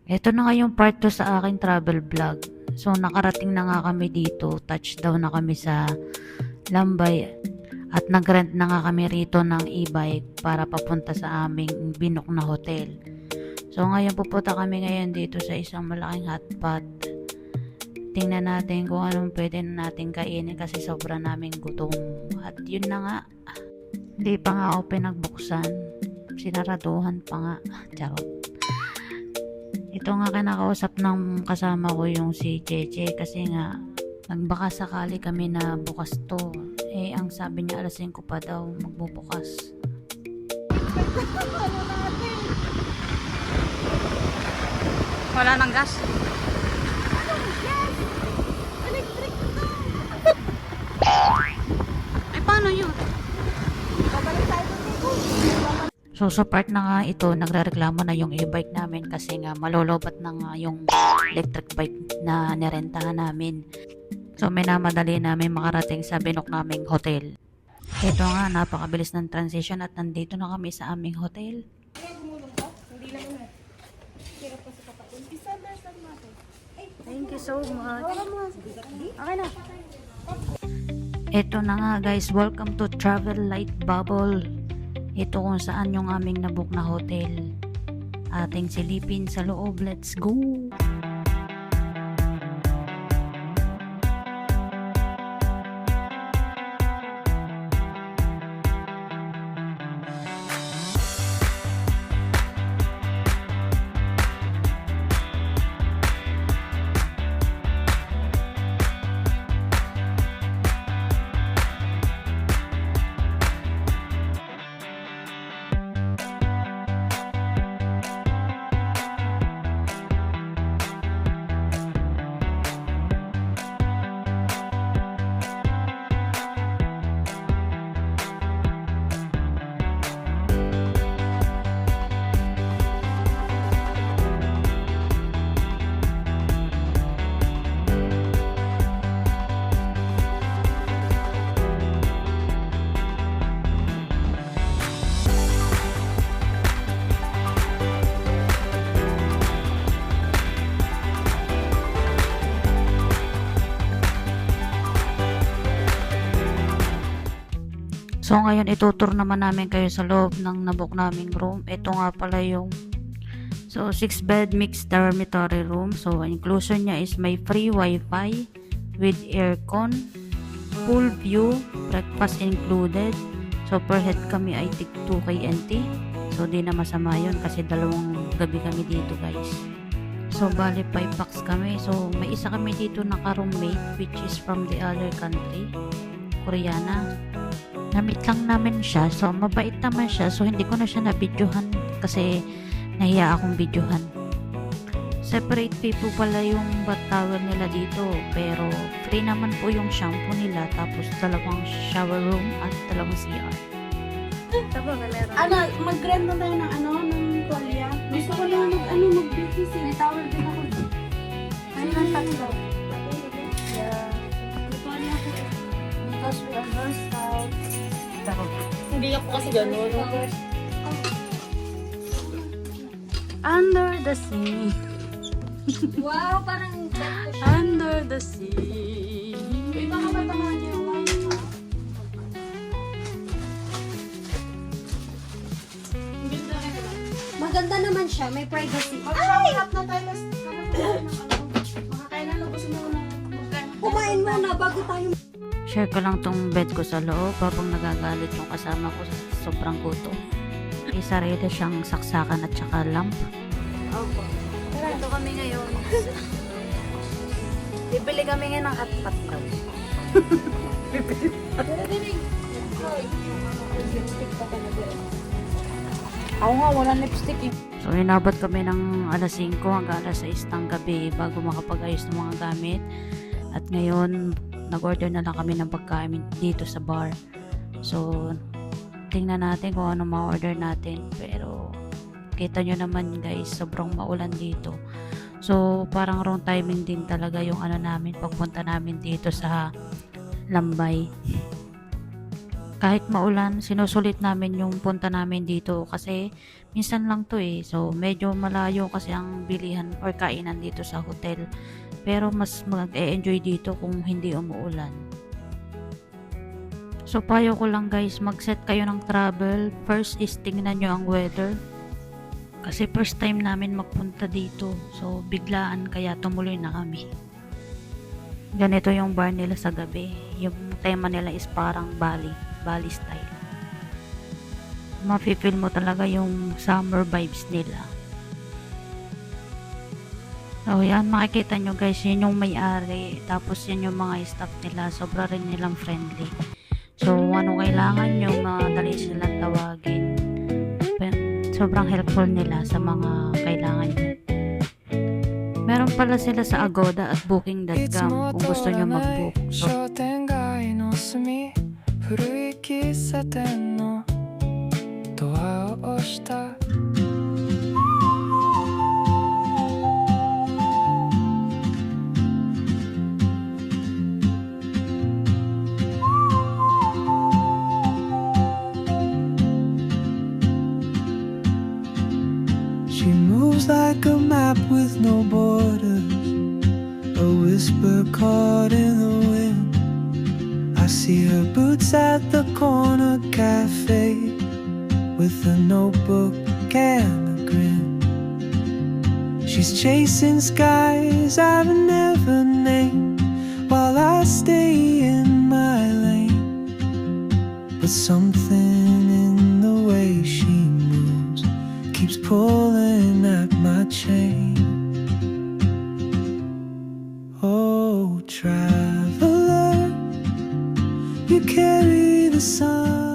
Ito na nga yung part 2 sa aking travel vlog. So nakarating na nga kami dito, touchdown na kami sa Lambay at nag-rent na nga kami rito ng e-bike para papunta sa aming binook na hotel. So ngayon pupunta kami ngayon dito sa isang malaking hotpot. Tingnan natin kung anong pwede natin kainin kasi sobra naming gutom. At yun na nga, hindi pa nga ako pinagbuksan. Sinaraduhan pa nga. Charot. Ito nga kinakausap ng kasama ko yung si Cheche kasi nga nagbaka sakali kami na bukas to. Eh ang sabi niya alas 5 pa daw magbubukas. Wala nang gas. Electric to. Ay, paano yun? Babalik tayo dito. So sa part na nga ito, nagrereklamo na yung e-bike namin kasi nga malolobat na nga yung electric bike na nirentahan namin. So may namadali namin makarating sa binook naming hotel. Ito nga, napakabilis ng transition at nandito na kami sa aming hotel. Hindi lang na. Hirap pa sa kapatid. Misunderstand natin. Thank you so much. Okay na. Ito na nga guys, welcome to Travel Light Bubble. Ito kung saan yung aming nabook na hotel. Ating silipin sa loob, let's go! So ngayon itutur naman namin kayo sa loob ng nabook naming room. Ito nga pala yung 6 bed mixed dormitory room. So inclusion niya is may free wifi with aircon, pool view, breakfast included. So per head kami ay tig 2 KNT. So di na masama yun kasi dalawang gabi kami dito guys. So bali 5 bucks kami. So may isa kami dito naka-roommate which is from the other country, Koreana. Namit lang namin siya, so mabait naman siya, so hindi ko na siya nabidyohan kasi nahiya akong bidyohan. Separate fee po pala yung bath towel nila dito, pero free naman po yung shampoo nila, tapos dalawang shower room at dalawang CR. Taba, galera. Ano, mag-rent na tayo ng ng tuwalya. Gusto ko lang mag-beauty. May towel din ako. Ano lang tatlo? Yeah. May tuwalya ko. Because we are versatile. Hindi ako kasi gano'n. Under the sea. Wow, parang Under the sea. iba ka ba tamahan niyo yung wine mo? Maganda naman siya, may privacy. Mag-shop na tayo. Makakain na gusto mo na Kumain muna bago tayo. Share ko lang tong bed ko sa loob habang nagagalit yung kasama ko sa sobrang gutom. May sarili siyang saksakan at saka lamp. Opo. Ito kami ngayon. Bibili kami ngayon ng hotpot daw. Ako nga, walang lipstick eh. So inabot kami ng alas 5 hanggang alas 6 ng gabi bago makapag-ayos ng mga gamit. At ngayon, nag-order na lang kami ng pagkain dito sa bar. So, tingnan natin kung ano ma-order natin. Pero, kita nyo naman guys, sobrang maulan dito. So, parang wrong timing din talaga yung namin, pagpunta namin dito sa Lambay. kahit maulan, sinusulit namin yung punta namin dito kasi minsan lang to eh. So, medyo malayo kasi ang bilihan or kainan dito sa hotel. Pero mas mag-e-enjoy dito kung hindi umuulan. So, payo ko lang guys, mag-set kayo ng travel. First is tingnan nyo ang weather. Kasi first time namin magpunta dito. So, biglaan kaya tumuloy na kami. Ganito yung bar nila sa gabi. Yung tema nila is parang Bali style. Mafe-feel mo talaga yung summer vibes nila. So yan, makikita nyo guys, yun yung may-ari. Tapos yun yung mga staff nila. Sobra rin nilang friendly. So ano kailangan nyo, madali silang tawagin. Sobrang helpful nila sa mga kailangan nyo. Meron pala sila sa Agoda at Booking.com kung gusto nyo mag-book. So, 商店街の隅古い喫茶店のドアを押した She moves like a map with no borders, a whisper caught in the wind. I see her boots at the corner cafe with a notebook and a grin. She's chasing skies I've never named while I stay in my lane. But something in the way she moves keeps pulling at my chain. Oh, traveler, you carry the sun.